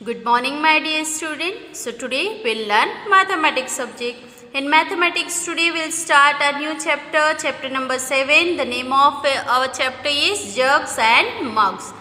Good morning, my dear student. So today we'll learn mathematics subject. In mathematics today we'll start a new chapter, chapter number 7. The name of our chapter is Jugs and Mugs.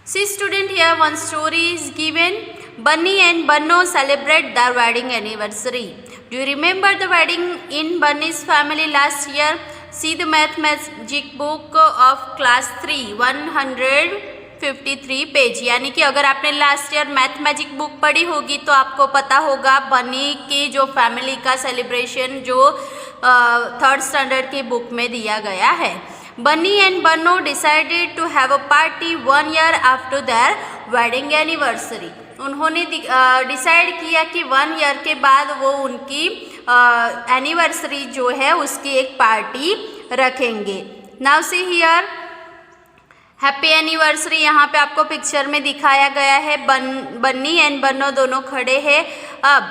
See student, here one story is given. Bunny and Bunno celebrate their wedding anniversary. Do you remember the wedding in Bunny's family last year? See the math magic book of class 3, 153 page. यानी कि अगर आपने last year math magic book पढ़ी होगी तो आपको पता होगा बनी की जो फैमिली का सेलिब्रेशन जो थर्ड स्टैंडर्ड की बुक में दिया गया है. Bunny and Bano decided to have a party 1 year after their wedding anniversary. उन्होंने डिसाइड किया कि 1 year के बाद वो उनकी एनिवर्सरी जो है उसकी एक पार्टी रखेंगे. Now see here happy anniversary यहाँ पे आपको पिक्चर में दिखाया गया है. बन्नी एंड बन्नो दोनों खड़े हैं. अब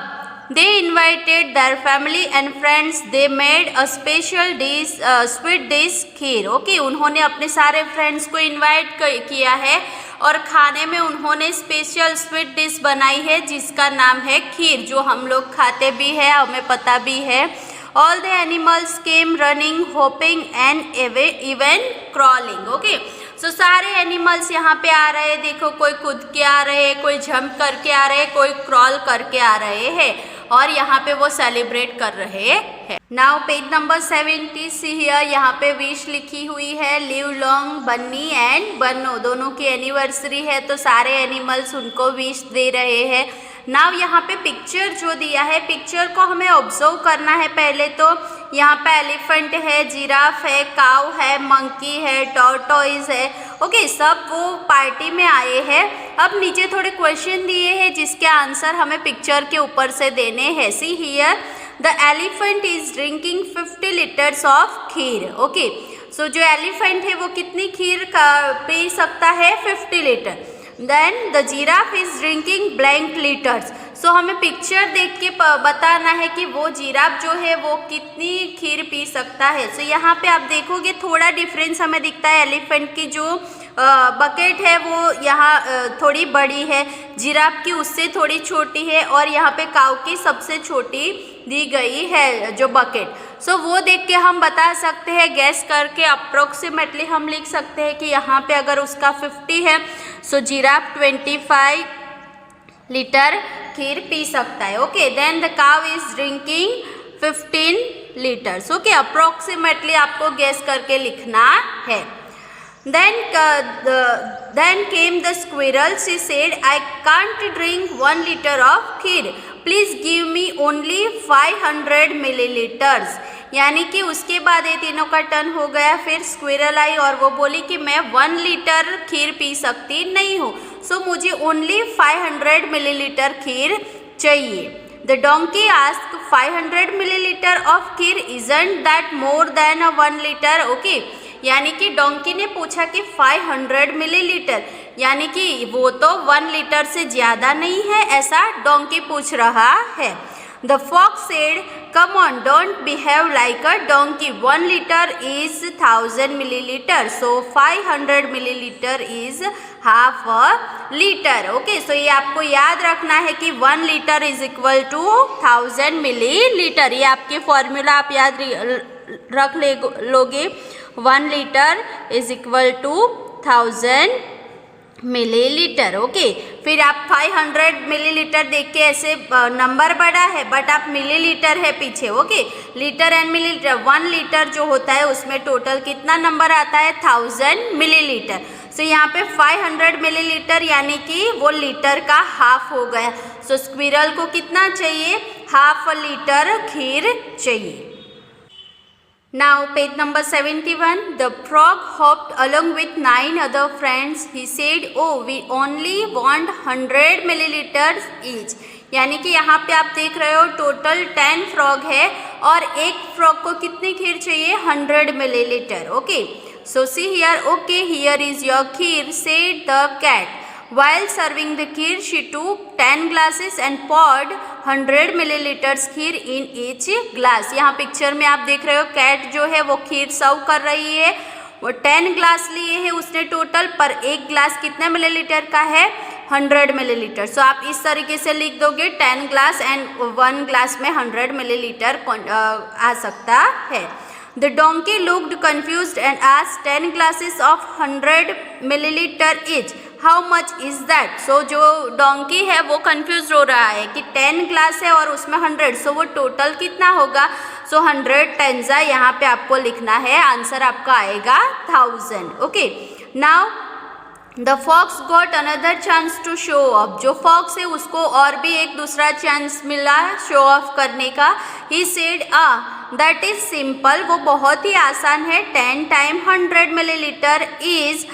they invited their family and friends. They made a special dish, sweet dish kheer. Okay, उन्होंने अपने सारे फ्रेंड्स को इन्वाइट किया है और खाने में उन्होंने स्पेशल स्वीट डिश बनाई है जिसका नाम है खीर, जो हम लोग खाते भी है, हमें पता भी है. All the animals came running, hopping and even crawling. Okay, so सारे एनिमल्स यहाँ पे आ रहे हैं. देखो, कोई कूद के आ रहे हैं, कोई जंप करके आ रहे हैं, कोई क्रॉल करके आ रहे हैं और यहाँ पे वो सेलिब्रेट कर रहे हैं. Now page number 70 see here, यहाँ पे विश लिखी हुई है. Live long Banni and Banno. दोनों की एनिवर्सरी है तो सारे एनिमल्स उनको विश दे रहे हैं. नाउ यहाँ पे पिक्चर जो दिया है, पिक्चर को हमें ऑब्जर्व करना है. पहले तो यहाँ पे एलिफेंट है, जिराफ है, काऊ है, मंकी है, टॉर्टोइज है. ओके, सब वो पार्टी में आए हैं. अब नीचे थोड़े क्वेश्चन दिए हैं जिसके आंसर हमें पिक्चर के ऊपर से देने हैं. See here, the elephant is drinking 50 liters of kheer. Okay, so जो एलिफेंट है वो कितनी खीर पी सकता है? 50 litre. Then the giraffe is drinking blank litres. So हमें पिक्चर देख के बताना है कि वो जिराफ जो है वो कितनी खीर पी सकता है. सो यहाँ पे आप देखोगे थोड़ा डिफरेंस हमें दिखता है. एलिफेंट की जो बकेट है वो यहाँ थोड़ी बड़ी है, जिराफ की उससे थोड़ी छोटी है और यहाँ पे काऊ की सबसे छोटी दी गई है जो बकेट. सो वो देख के हम बता सकते हैं, गैस करके अप्रोक्सीमेटली हम लिख सकते हैं कि यहाँ पे अगर उसका 50 है सो जिराफ 25 लीटर खीर पी सकता है. Okay, then the cow is drinking 15 litres. Okay, approximately आपको गैस करके लिखना है. Then came the squirrel. She said, I can't drink 1 liter of kheer. Please give me only 500 milliliters. यानी कि उसके बाद ये तीनों का टर्न हो गया. फिर स्क्विरल आई और वो बोली कि मैं 1 लीटर खीर पी सकती नहीं हूँ, सो मुझे ओनली 500 मिलीलीटर खीर चाहिए. The donkey ask 500 millilitre of kheer, isn't that more than 1 litre. Okay, यानी कि डोंकी ने पूछा कि 500 मिलीलीटर यानी कि वो तो 1 लीटर से ज़्यादा नहीं है, ऐसा डोंकी पूछ रहा है. The fox said, come on, don't behave like a donkey. 1 litre is 1000 millilitre, so 500 millilitre is half a litre. Okay, so ये आपको याद रखना है कि 1 litre is equal to 1000 millilitre. ये आपके फॉर्मूला आप याद रख लोगे. 1 litre is equal to 1000 millilitre. Okay, फिर आप 500 मिलीलीटर देख के ऐसे नंबर बड़ा है बट आप मिलीलीटर है पीछे. Okay, litre and millilitre. 1 litre जो होता है उसमें टोटल कितना नंबर आता है? 1000 मिलीलीटर. सो यहाँ पे 500 मिलीलीटर यानी कि वो लीटर का हाफ हो गया. सो स्क्विरल को कितना चाहिए? हाफ लीटर खीर चाहिए. Now page number 71. The frog hopped along with 9 other friends. He said, oh, we only want 100 milliliters each. यानी कि यहाँ पे आप देख रहे हो टोटल 10 फ्रॉग है और एक फ्रॉग को कितनी खीर चाहिए? 100 millilitre. Okay, so see here. Okay, here is your kheer, said the cat. While serving the kheer, she took 10 glasses and poured 100 milliliters kheer in each glass. यहाँ पिक्चर में आप देख रहे हो कैट जो है वो खीर सर्व कर रही है. वो 10 ग्लास लिए हैं उसने टोटल, पर एक ग्लास कितने मिलीलीटर का है? 100 मिलीलीटर। सो आप इस तरीके से लिख दोगे 10 ग्लास एंड 1 ग्लास में 100 मिलीलीटर आ सकता है। The donkey looked confused and asked 10 glasses of 100 milliliter each. How much is that? So जो donkey है वो confused हो रहा है कि 10 ग्लास है और उसमें 100, so वो टोटल कितना होगा? So 100 टेंजा यहाँ पे आपको लिखना है, आंसर आपका आएगा 1000. Okay, now the fox got another chance to show off. जो फॉक्स है उसको और भी एक दूसरा चांस मिला शो ऑफ करने का। He said that is simple, वो बहुत ही आसान है। 10 time 100 millilitre is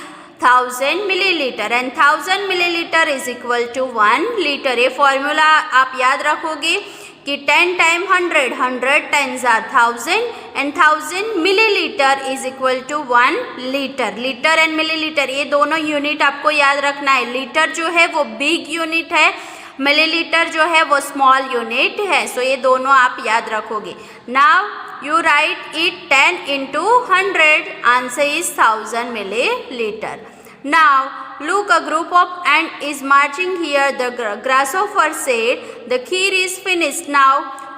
1000 millilitre and 1000 millilitre is equal to 1 litre. ये फॉर्मूला आप याद रखोगे कि 10 time 100, 100 times are 1000 and 1000 millilitre is equal to 1 litre. Litre and millilitre ये दोनों यूनिट आपको याद रखना है। लीटर जो है वो बिग यूनिट है, मिलीलीटर जो है वो स्मॉल यूनिट है। सो ये दोनों आप याद रखोगे। Now you right it 10 into 100, answer is 1000 millilitre. Now look, a group of ants is marching here. The grasshopper said, "The kheer is finished. Now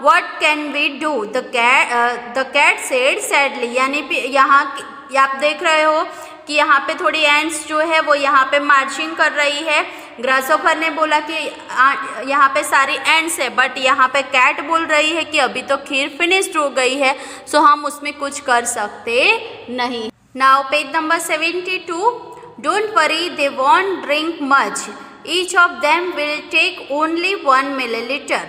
what can we do?" The cat said sadly. यानी यहाँ आप देख रहे हो कि यहाँ पे थोड़ी एंट्स जो है वो यहाँ पे मार्चिंग कर रही है। ग्रासोफर ने बोला कि यहाँ पे सारी एंट्स है, बट यहाँ पे कैट बोल रही है कि अभी तो खीर फिनिश्ड हो गई है, सो हम उसमें कुछ कर सकते नहीं। Now page number 72. Don't worry, they won't drink much. Each of them will take only 1 milliliter.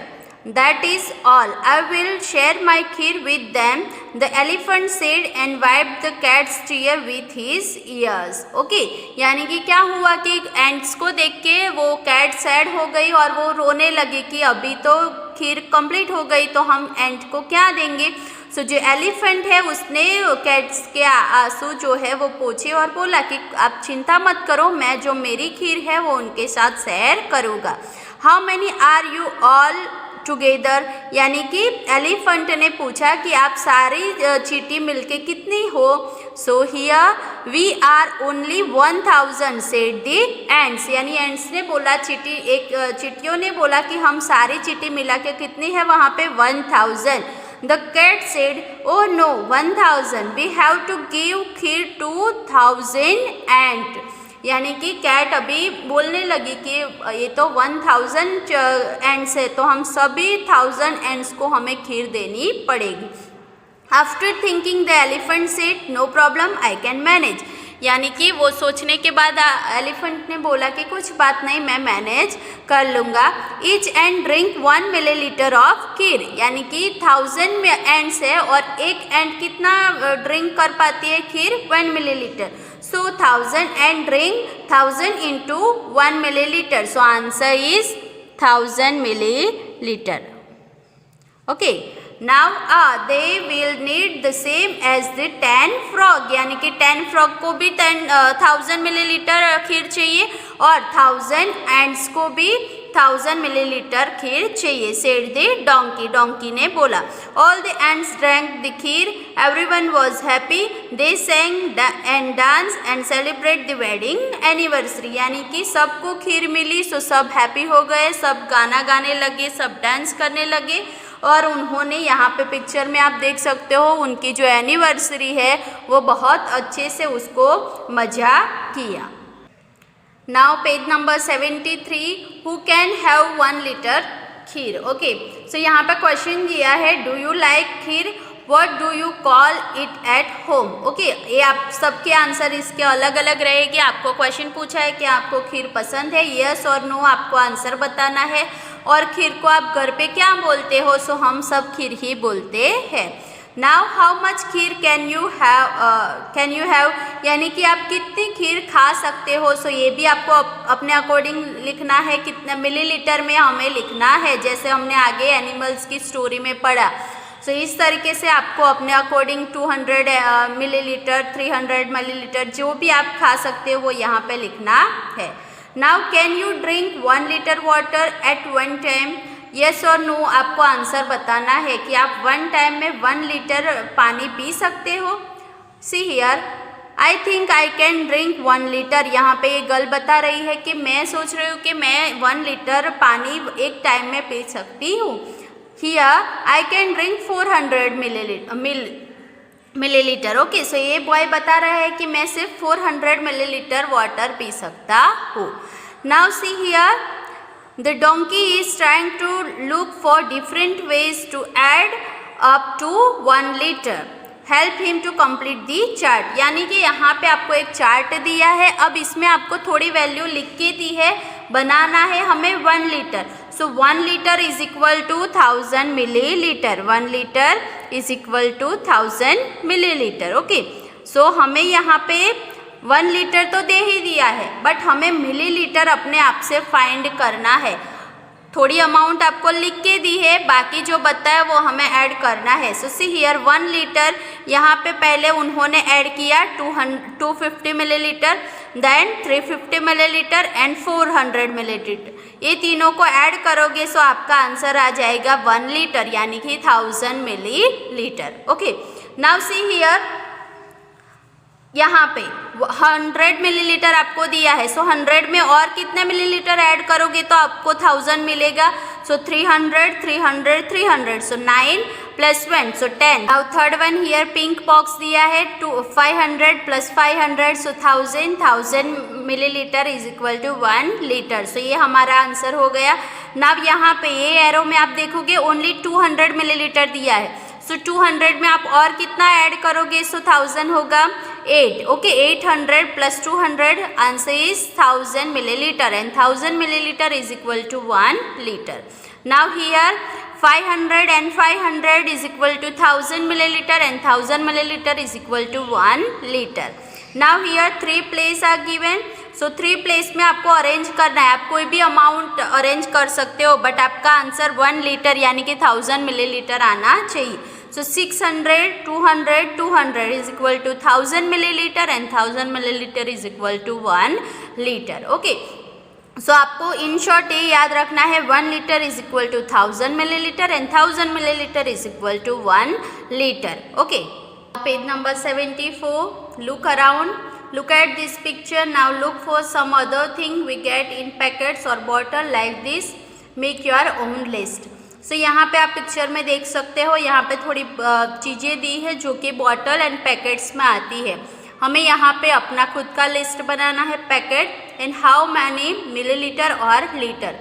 That is all. I will share my kheer with them, the elephant said and wiped the cat's tear with his ears. Okay, यानी कि क्या हुआ कि ants को देख के वो cat sad हो गई और वो रोने लगी कि अभी तो खीर कंप्लीट हो गई, तो हम एंट को क्या देंगे। सो जो एलिफेंट है उसने कैट्स के आंसू जो है वो पोंछे और बोला कि आप चिंता मत करो, मैं जो मेरी खीर है वो उनके साथ शेयर करूँगा। How many are you all together, यानी कि एलिफेंट ने पूछा कि आप सारी चींटी मिलके कितनी हो। So here we are only 1000 said the ants, यानी एंट्स ने बोला, चींटियों ने बोला कि हम सारी चींटी मिला के कितनी है वहाँ पे 1000। The cat said, "Oh no, 1000. We have to give kheer to 1000 ant." यानी कि कैट अभी बोलने लगी कि ये तो 1000 एंट्स है, तो हम सभी 1000 एंट्स को हमें खीर देनी पड़ेगी। After thinking the elephant said, "No problem, I can manage." यानी कि वो सोचने के बाद एलिफेंट ने बोला कि कुछ बात नहीं, मैं मैनेज कर लूँगा। Each and drink 1 millilitre of kheer, यानी कि 1000 एंड्स है और एक एंड कितना ड्रिंक कर पाती है खीर, 1 millilitre. So 1000 and drink 1000 into 1 millilitre, so answer is 1000 millilitre. Okay, now they will need the same as the 10 frog, यानी कि 10 फ्रॉग को भी 1000 मिलीलीटर खीर चाहिए और 1000 एंड्स को भी 1000 मिलीलीटर खीर चाहिए। सेड द डोंकी, डोंकी ने बोला। All the ends drank the kheer, everyone was happy, they sang and dance and celebrate the wedding anniversary, यानी कि सबको खीर मिली, सो सब हैप्पी हो गए, सब गाना गाने लगे, सब डांस करने लगे और उन्होंने यहाँ पे पिक्चर में आप देख सकते हो उनकी जो एनिवर्सरी है वो बहुत अच्छे से उसको मज़ा किया। Now page number 73. Who can have 1 litre kheer? Okay, so यहाँ पे क्वेश्चन दिया है, do you like kheer, what do you call it at home? Okay, ये आप सबके आंसर इसके अलग अलग रहेगी। आपको क्वेश्चन पूछा है कि आपको खीर पसंद है, यस और नो आपको आंसर बताना है। और खीर को आप घर पे क्या बोलते हो? सो हम सब खीर ही बोलते हैं। Now how much kheer can you have, यानी कि आप कितनी खीर खा सकते हो। सो ये भी आपको अपने अकॉर्डिंग लिखना है, कितना मिलीलीटर में हमें लिखना है, जैसे हमने आगे एनिमल्स की स्टोरी में पढ़ा। सो इस तरीके से आपको अपने अकॉर्डिंग 200 मिलीलीटर, 300 मिलीलीटर जो भी आप खा सकते हो वो यहाँ पे लिखना है। Now can you drink 1 litre water at 1 time, yes और नो आपको आंसर बताना है कि आप 1 टाइम में 1 लीटर पानी पी सकते हो। See here, I think I can drink 1 litre. यहाँ पे ये गर्ल बता रही है कि मैं सोच रही हूँ कि मैं 1 लीटर पानी एक टाइम में पी सकती हूँ। Here I can drink 400 millilitre. Okay, so ये बॉय बता रहा है कि मैं सिर्फ 400 मिलीलीटर वाटर पी सकता हूँ। Now see here, the donkey is trying to look for different ways to add up to 1 litre. Help him to complete the chart. यानी कि यहाँ पे आपको एक चार्ट दिया है, अब इसमें आपको थोड़ी वैल्यू लिख के दी है, बनाना है हमें 1 litre. So 1 litre is equal to 1000 millilitre. 1 litre is equal to 1000 millilitre. Okay, so हमें यहाँ पे 1 लीटर तो दे ही दिया है, बट हमें मिलीलीटर अपने आप से फाइंड करना है। थोड़ी अमाउंट आपको लिख के दी है, बाकी जो बताया वो हमें ऐड करना है। सो सी हियर 1 लीटर, यहाँ पे पहले उन्होंने ऐड किया 250 millilitre, then 350 millilitre and 400 millilitre. ये तीनों को ऐड करोगे सो आपका आंसर आ जाएगा 1 लीटर यानी कि 1000 millilitre. Okay, now see here, यहाँ पे 100 मिलीलीटर आपको दिया है, सो 100 में और कितने मिलीलीटर ऐड करोगे तो आपको 1000 मिलेगा। So 300 300 300, so 9 + 1 so 10। Now third one here pink box दिया है 500 + 500, so 1000 millilitre is equal to 1 litre. So ये हमारा आंसर हो गया। नाउ यहाँ पे ये एरो में आप देखोगे ओनली 200 मिलीलीटर दिया है, सो 200 में आप और कितना ऐड करोगे, सो 1000 होगा 8। Okay, 800 + 200 answer is 1000 millilitre and 1000 millilitre is equal to 1 litre. Now here 500 and 500 is equal to 1000 milliliter and 1000 milliliter is equal to 1 liter. Now here 3 place are given. So 3 place में आपको arrange करना है, आप कोई भी amount arrange कर सकते हो, बट आपका आंसर 1 लीटर यानी कि 1000 मिलीलीटर आना चाहिए। So 600 200 200 is equal to 1000 milliliter and 1000 milliliter is equal to 1 liter. Okay. सो आपको इन शॉर्ट ये याद रखना है 1 litre is equal to 1000 millilitre and 1000 millilitre is equal to 1 litre. Okay, page number 74, look around, look at this picture, now look for some other thing we get in packets और bottle like this, make your own list. So यहाँ पे आप picture में देख सकते हो, यहाँ पे थोड़ी चीज़ें दी है जो कि बॉटल एंड पैकेट्स में आती है। हमें यहाँ पे अपना खुद का लिस्ट बनाना है, packet and how many millilitre और लीटर।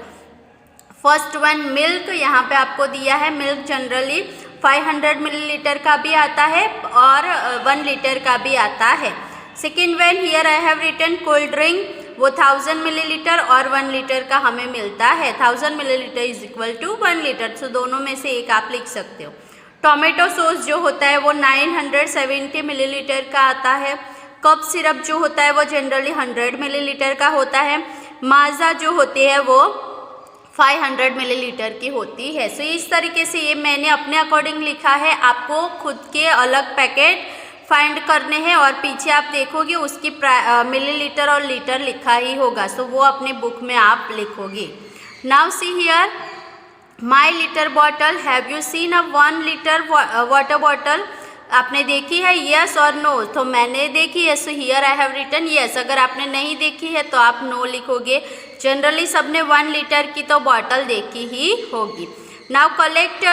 फर्स्ट वन मिल्क, यहाँ पे आपको दिया है मिल्क जनरली 500 मिलीलीटर का भी आता है और 1 लीटर का भी आता है। Second one here I have written cold drink, वो 1000 मिलीलीटर और 1 लीटर का हमें मिलता है। 1000 millilitre is equal to 1 litre, so दोनों में से एक आप लिख सकते हो। टोमेटो सॉस जो होता है वो 970 मिलीलीटर का आता है। कप सिरप जो होता है वो जनरली 100 मिलीलीटर का होता है। माजा जो होती है वो 500 मिलीलीटर की होती है। सो इस तरीके से ये मैंने अपने अकॉर्डिंग लिखा है, आपको खुद के अलग पैकेट फाइंड करने हैं और पीछे आप देखोगे उसकी मिलीलीटर और लीटर लिखा ही होगा, सो वो अपनी बुक में आप लिखोगे। Now see here my litre bottle, have you seen a 1 litre water bottle, आपने देखी है यस और नो, तो मैंने देखी है, so here I have written yes. अगर आपने नहीं देखी है तो आप नो लिखोगे। जनरली सबने 1 लीटर की तो बॉटल देखी ही होगी। Now collect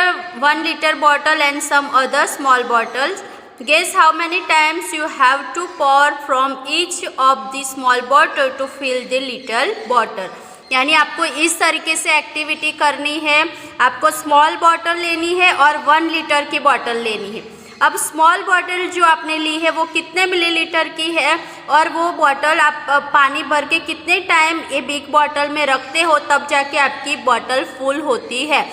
1 litre bottle and some other small bottles, guess how many times you have to pour from each of the small bottle to fill the little bottle. यानी आपको इस तरीके से एक्टिविटी करनी है, आपको स्मॉल बॉटल लेनी है और 1 लीटर की बॉटल लेनी है। अब स्मॉल बॉटल जो आपने ली है वो कितने मिलीलीटर की है और वो बॉटल आप पानी भर के कितने टाइम ये बिग बॉटल में रखते हो, तब जाके आपकी बॉटल फुल होती है।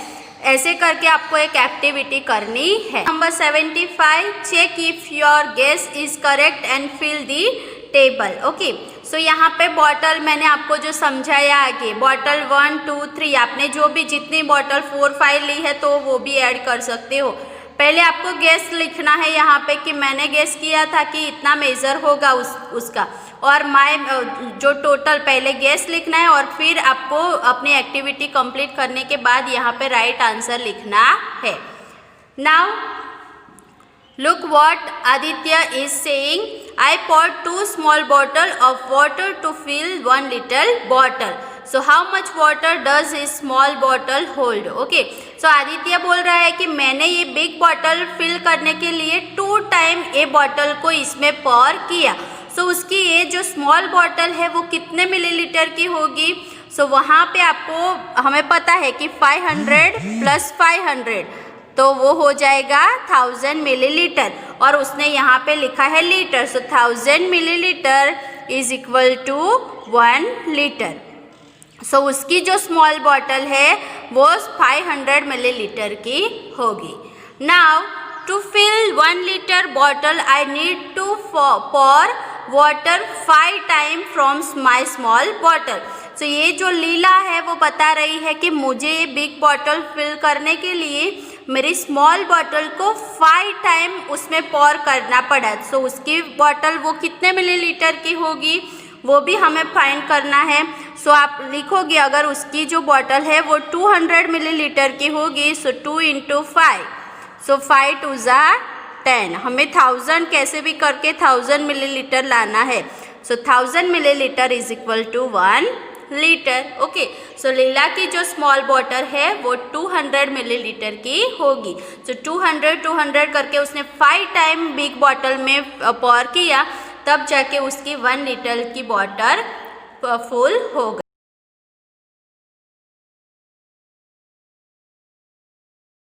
ऐसे करके आपको एक एक्टिविटी करनी है। Number 75, check if your guess is correct and fill the table. Okay, so यहाँ पे बॉटल मैंने आपको जो समझाया आगे, बॉटल 1 2 3, आपने जो भी जितनी बॉटल 4 5 ली है तो वो भी ऐड कर सकते हो। पहले आपको गैस लिखना है यहाँ पे कि मैंने गैस किया था कि इतना मेज़र होगा उसका, और माय जो टोटल पहले गैस लिखना है और फिर आपको अपनी एक्टिविटी कंप्लीट करने के बाद यहाँ पे राइट आंसर लिखना है। Now Look what Aditya is saying. I poured 2 small bottle of water to fill 1 little bottle. So how much water does a small bottle hold? Okay. So Aditya बोल रहा है कि मैंने ये बिग बॉटल फिल करने के लिए 2 टाइम ए bottle को इसमें पॉर किया. सो उसकी ये जो स्मॉल बॉटल है वो कितने मिलीलीटर की होगी? सो वहाँ पे आपको हमें पता है कि 500 प्लस 500 तो वो हो जाएगा 1000 मिलीलीटर, और उसने यहाँ पे लिखा है litre. So 1000 millilitre is equal to 1 litre. So उसकी जो स्मॉल बॉटल है वो 500 मिलीलीटर की होगी. Now to fill 1 litre bottle I need to pour water 5 time from my small bottle. So ये जो लीला है वो बता रही है कि मुझे ये बिग बॉटल फिल करने के लिए मेरी स्मॉल बॉटल को 5 टाइम उसमें पॉर करना पड़ा. सो उसकी बॉटल वो कितने मिलीलीटर की होगी वो भी हमें फाइंड करना है. सो आप लिखोगे अगर उसकी जो बॉटल है वो 200 मिलीलीटर की होगी, सो 2 × 5. सो 5 2 10. हमें 1000 कैसे भी करके 1000 मिलीलीटर लाना है. So 1000 millilitre is equal to 1 litre. Okay. So Leela की जो स्मॉल बॉटल है वो 200 मिलीलीटर की होगी. सो 200 करके उसने 5 टाइम बिग बॉटल में पॉर किया, तब जाके उसकी 1 लीटर की बॉटल फुल हो गई.